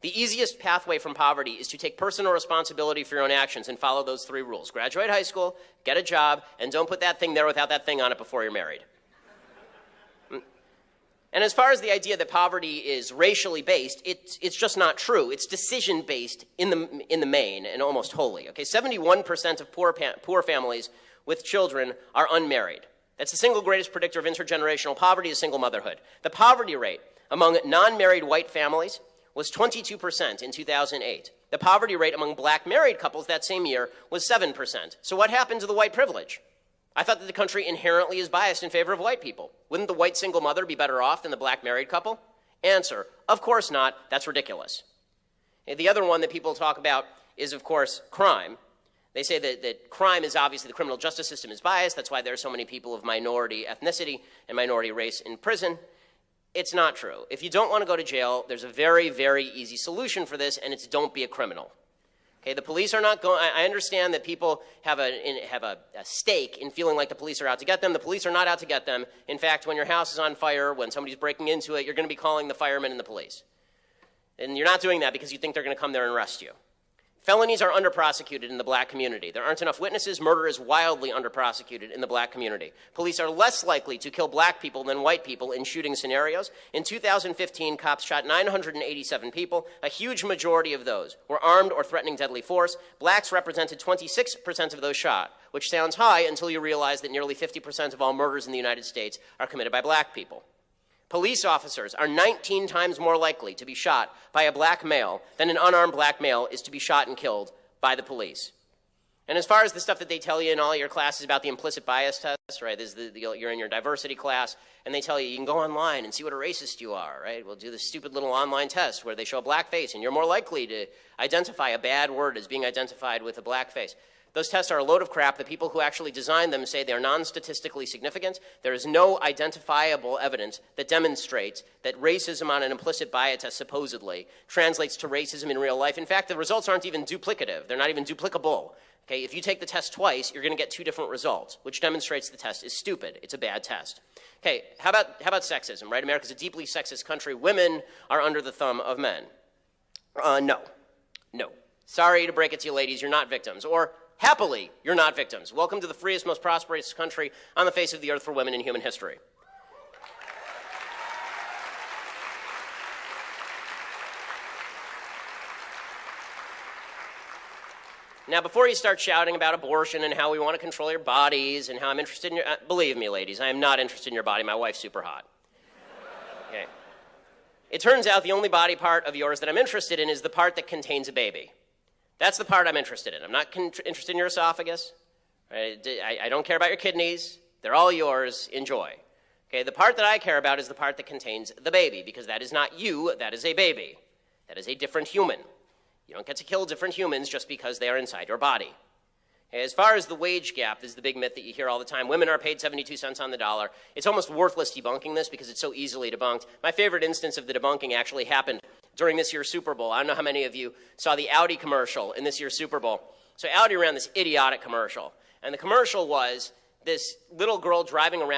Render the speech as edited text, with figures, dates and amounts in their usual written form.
The easiest pathway from poverty is to take personal responsibility for your own actions and follow those 3 rules. Graduate high school, get a job, and don't put that thing there without that thing on it before you're married. And as far as the idea that poverty is racially based, it's just not true. It's decision based in the main and almost wholly. Okay, 71% of poor families with children are unmarried. That's the single greatest predictor of intergenerational poverty is single motherhood. The poverty rate among non-married white families was 22% in 2008. The poverty rate among black married couples that same year was 7%. So what happened to the white privilege? I thought that the country inherently is biased in favor of white people. Wouldn't the white single mother be better off than the black married couple? Answer, of course not. That's ridiculous. And the other one that people talk about is, of course, crime. They say that crime is obviously, the criminal justice system is biased. That's why there are so many people of minority ethnicity and minority race in prison. It's not true. If you don't want to go to jail, there's a very, very easy solution for this, and it's don't be a criminal. Okay, the police are not going. I understand that people have a stake in feeling like the police are out to get them. The police are not out to get them. In fact, when your house is on fire, when somebody's breaking into it, you're going to be calling the firemen and the police. And you're not doing that because you think they're going to come there and arrest you. Felonies are under-prosecuted in the black community. There aren't enough witnesses. Murder is wildly under-prosecuted in the black community. Police are less likely to kill black people than white people in shooting scenarios. In 2015, cops shot 987 people. A huge majority of those were armed or threatening deadly force. Blacks represented 26% of those shot, which sounds high until you realize that nearly 50% of all murders in the United States are committed by black people. Police officers are 19 times more likely to be shot by a black male than an unarmed black male is to be shot and killed by the police. And as far as the stuff that they tell you in all your classes about the implicit bias test, right, you're in your diversity class, and they tell you can go online and see what a racist you are, right? We'll do this stupid little online test where they show a black face, and you're more likely to identify a bad word as being identified with a black face. Those tests are a load of crap. The people who actually designed them say they're non-statistically significant. There is no identifiable evidence that demonstrates that racism on an implicit bias test supposedly translates to racism in real life. In fact, the results aren't even duplicative. They're not even duplicable. Okay, if you take the test twice, you're going to get 2 different results, which demonstrates the test is stupid. It's a bad test. Okay, how about sexism, right? America's a deeply sexist country. Women are under the thumb of men. No. Sorry to break it to you, ladies, you're not victims. Or happily, you're not victims. Welcome to the freest, most prosperous country on the face of the earth for women in human history. Now, before you start shouting about abortion and how we want to control your bodies and how I'm interested in your... believe me, ladies, I am not interested in your body. My wife's super hot. Okay. It turns out the only body part of yours that I'm interested in is the part that contains a baby. That's the part I'm interested in. I'm not interested in your esophagus. Right? I don't care about your kidneys. They're all yours. Enjoy. Okay, the part that I care about is the part that contains the baby, because that is not you, that is a baby. That is a different human. You don't get to kill different humans just because they are inside your body. Okay, as far as the wage gap, this is the big myth that you hear all the time. Women are paid 72 cents on the dollar. It's almost worthless debunking this because it's so easily debunked. My favorite instance of the debunking actually happened during this year's Super Bowl. I don't know how many of you saw the Audi commercial in this year's Super Bowl. So Audi ran this idiotic commercial. And the commercial was this little girl driving around